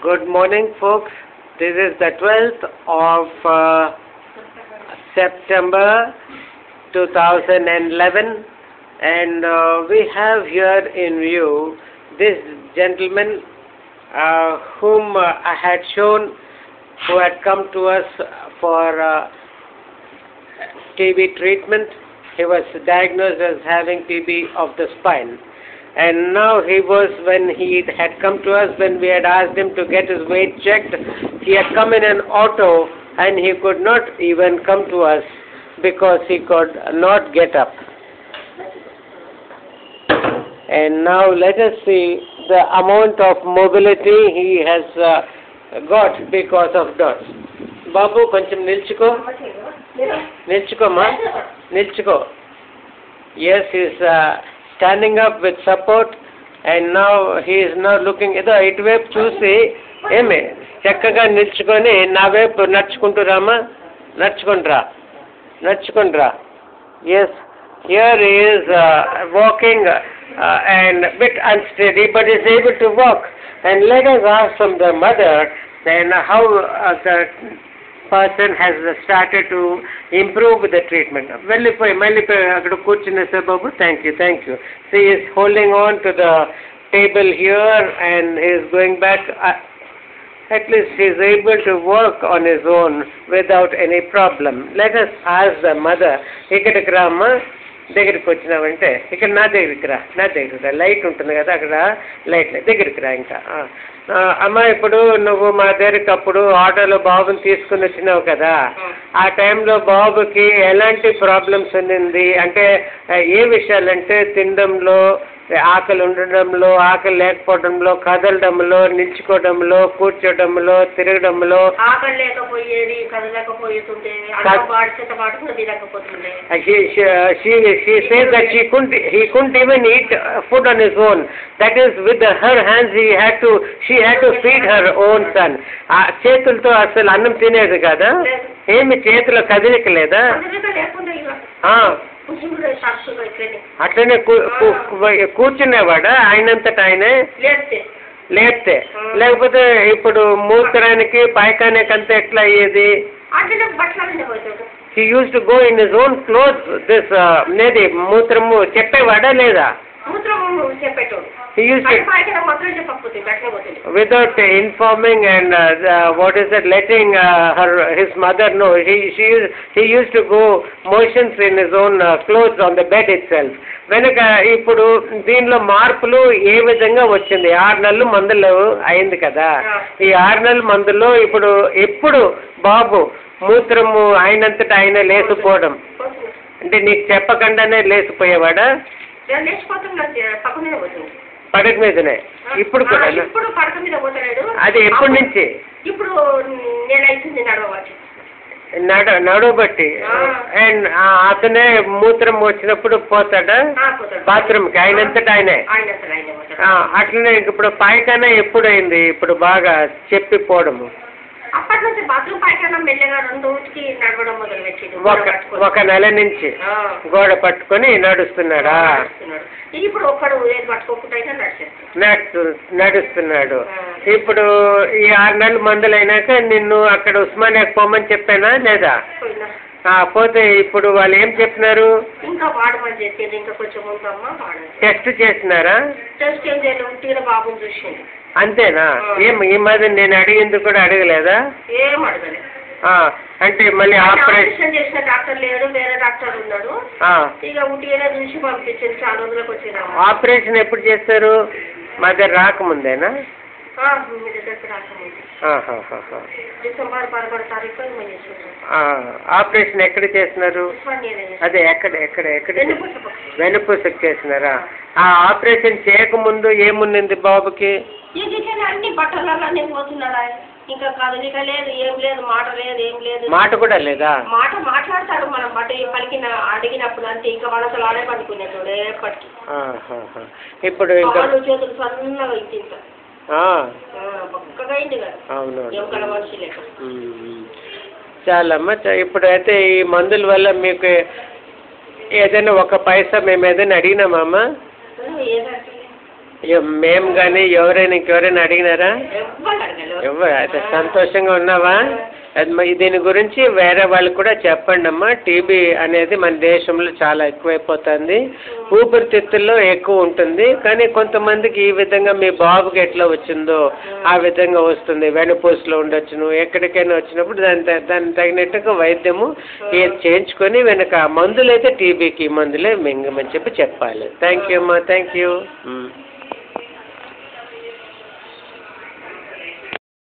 Good morning, folks. This is the 12th of September 2011, and we have here in view this gentleman whom I had shown, who had come to us for TB treatment. He was diagnosed as having TB of the spine. And now when he had come to us, when we had asked him to get his weight checked, he had come in an auto and he could not even come to us because he could not get up. And now let us see the amount of mobility he has got because of that. Babu, koncham nilchuko. Nilchuko, ma. Nilchuko. Yes, he is standing up with support, and now he is now looking ఇటువైపు చూసి ఏమే చక్కగా నిల్చుకొని నా వైపు నడుచుకుంటురా. Yes, here he is walking and a bit unsteady, but is able to walk. And let us ask from the mother then how the person has started to improve the treatment. Mally akkada kurchune sir babu, thank you. See, he is holding on to the table here and he is going back. At least he is able to work on his own without any problem. Let us ask the mother. Ikkadiki ramma, దగ్గరికి వచ్చినావంటే ఇక్కడ నా దగ్గరికి రా, light ఉంటుంది కదా అక్కడ light దగ్గరికి రా. ఇంకా అమ్మ, ఇప్పుడు నువ్వు మా దగ్గరికి అప్పుడు ఆటోలో బాబుని తీసుకుని వచ్చినావు కదా, ఆ టైంలో బాబుకి ఎలాంటి ప్రాబ్లమ్స్ ఉన్నింది అంటే ఏ విషయాలంటే తినడంలో, ఆకలి ఉండడంలో, ఆకలి లేకపోవడంలో, కదలడంలో, నిల్చుకోవడంలో, కూర్చోవడంలో, తిరగడంలో, ఆకలి లేకపోయేది, కదలకపోతుండే, she says that he couldn't even eat food on his own. That is, with her hands she had to feed her own son. చేతులతో అసలు అన్నం తినేది కదా, ఏమి చేతిలో కదిలిక లేదా? అట్లనే కూర్చునేవాడా ఆయనంతట ఆయనే లేస్తే? లేకపోతే ఇప్పుడు మూత్రానికి పాయకానికి ఎట్లా అయ్యేది? He used to go in his own clothes. This నేది మూత్రము చెప్పేవాడా లేదా? He used to, without informing and letting his mother know. He used to go motions in his own clothes on the bed itself. వెనక ఇప్పుడు దీనిలో మార్పులు ఏ విధంగా వచ్చింది? 6 నెలలు మందులు అయింది కదా, ఈ 6 నెలల మందుల్లో ఎప్పుడు బాబు మూత్రము అయినంతట ఆయన లేచిపోవడం అంటే నీకు చెప్పకుండానే లేచిపోయేవాడా? పడక మీదనే. ఇప్పుడు కూడా అది ఎప్పటి నుంచి? ఇప్పుడు నడవబట్టి. అండ్ అతనే మూత్రం వచ్చినప్పుడు పోతాడా బాత్రూమ్కి ఆయనంతట ఆయనే? అట్లనే ఇప్పుడు పాయకాన ఎప్పుడైంది ఇప్పుడు బాగా చెప్పిపోవడము? అప్పటి నుంచి బాత్రూమ్ పాయకాన మెల్లగా 2 రోజులకి నడవడం మొదలుపెట్టింది. ఒక నెల నుంచి గోడ పట్టుకొని నడుస్తున్నాడా? ఇప్పుడు ఒక్కడు ఏది పట్టుకోకుండా నడుస్తున్నాడు. ఇప్పుడు ఈ 6 నెలల మందులు అయినాక నిన్ను అక్కడ ఉస్మానియాకి పోమని చెప్పానా లేదా? పోతే ఇప్పుడు వాళ్ళు ఏం చెప్పినారు? ఇంకా వాడమని చెప్పారు. ఇంకా కొంచెం ఉందమ్మా వాడాలి. టెస్ట్ చేసినారా? టెస్ట్ ఏం చేయలేదు, ఉంటే బాబుని చూసింది అంతేనా? ఈ మధ్య నేను అడిగేందుకు కూడా అడగలేదా? ఏం అడగలేదు. అంటే మళ్ళీ ఆపరేషన్ చేసిన డాక్టర్ లేడు, వేరే డాక్టర్ ఉన్నాడు. ఇక ఉంటిగానే చూసి పంపించింది. చాలా రోజులకు వచ్చిన ఆపరేషన్ ఎప్పుడు చేస్తారు? మా దగ్గర రాకముందేనా? మీ దగ్గరికి రాకముందు డిసెంబర్ 11వ తారీఖు ఆపరేషన్ ఎక్కడ చేస్తున్నారు? అదే ఎక్కడ వెనుపూసకు చేసినారా? ఆ ఆపరేషన్ చేయకముందు ఏముంది బాబుకి? అన్ని బట్టలన్నీ పోతున్నాడా, ఇంకా కదలిక లేదు, ఏం లేదు, మాట లేదు, ఏం లేదు. మాట కూడా లేదా? మాట మాట్లాడతాడు మనం అడిగినప్పుడు అంతే. ఇంకా మనసులు ఆడే పడుకునేటోడు ఎప్పటికీ. ఇప్పుడు ఇంకా చేతులు సన్నగా ఇంత అవును చాలమ్మా. ఇప్పుడు అయితే ఈ మందుల వల్ల మీకు ఏదైనా 1 పైసా మేము ఏదైనా అడిగినామా? మేము కానీ ఇంకెవరైనా అడిగినారా? ఎవరు అయితే సంతోషంగా ఉన్నావా? దీని గురించి వేరే వాళ్ళకి కూడా చెప్పండి అమ్మా. టీబీ అనేది మన దేశంలో చాలా ఎక్కువైపోతుంది, ఊపిరితిత్తుల్లో ఎక్కువ ఉంటుంది. కానీ కొంతమందికి ఈ విధంగా మీ బాబుకి ఎట్లా వచ్చిందో ఆ విధంగా వస్తుంది. వెనుపూసలో ఉండొచ్చును, ఎక్కడికైనా వచ్చినప్పుడు దానికి తగినట్టుగా వైద్యము చేయించుకొని వెనక మందులైతే టీబీకి మందులే మింగమని చెప్పాలి. థ్యాంక్ యూ అమ్మా, థ్యాంక్ యూ.